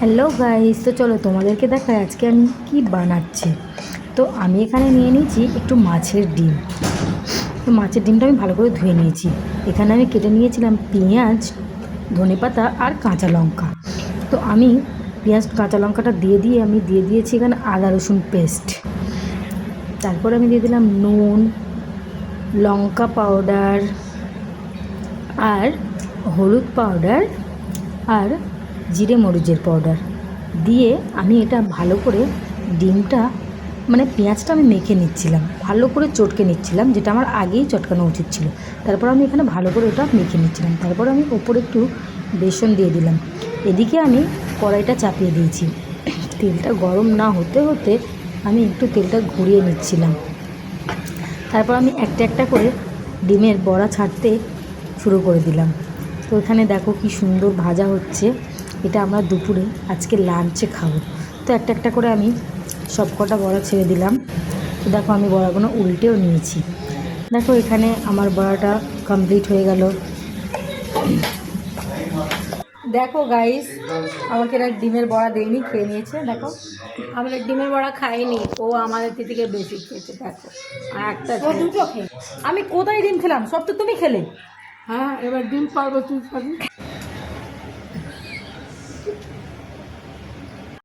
Hello guys, তো চলো তোমাদেরকে দেখাই আজকে আমি কি বানাচ্ছি। তো আমি এখানে নিয়ে নিয়েছি একটু মাছের ডিম। তো মাছের ডিমটা আমি ভালো করে ধুয়ে নিয়েছি। এখানে আমি কেটে নিয়েছিলাম পেঁয়াজ, ধনেপাতা আর কাঁচা লঙ্কা। তো আমি পেঁয়াজ কাঁচা লঙ্কাটা দিয়ে আমি দিয়ে দিয়েছি এখানে আদা রসুন পেস্ট। তারপর আমি দিয়ে দিলাম নুন, লঙ্কা পাউডার আর হলুদ পাউডার আর জিরে মরিচের পাউডার দিয়ে আমি এটা ভালো করে ডিমটা পেঁয়াজটা আমি মেখে নিচ্ছিলাম, ভালো করে চটকে নিচ্ছিলাম, যেটা আমার আগেই চটকানো উচিত ছিল। তারপর আমি এখানে ভালো করে ওটা মেখে নিচ্ছিলাম। তারপর আমি ওপরে একটু বেসন দিয়ে দিলাম। এদিকে আমি কড়াইটা চাপিয়ে দিয়েছি। তেলটা গরম না হতে হতে আমি একটু তেলটা ঘুরিয়ে নিচ্ছিলাম। তারপর আমি একটা একটা করে ডিমের বড়া ছাড়তে শুরু করে দিলাম। তো এখানে দেখো কি সুন্দর ভাজা হচ্ছে। এটা আমরা দুপুরে আজকে লাঞ্চে খাবো। তো একটা একটা করে আমি সব কটা বড়া ছেড়ে দিলাম। তো দেখো আমি বড়াগুলো উল্টেও নিয়েছি। দেখো এখানে আমার বড়াটা কমপ্লিট হয়ে গেল। দেখো গাইস, আমাকে এরা ডিমের বড়া দেয়নি, খেয়ে নিয়েছে। দেখো আমরা ডিমের বড়া খাইনি, ও আমাদের থেকে বেশি খেয়েছে। দেখো আর একটা ও দুটো খেয়ে, আমি কোথায় ডিম খেলাম? সব তো তুমি খেলে। হ্যাঁ, এবার ডিম পারবো তুই খাবি।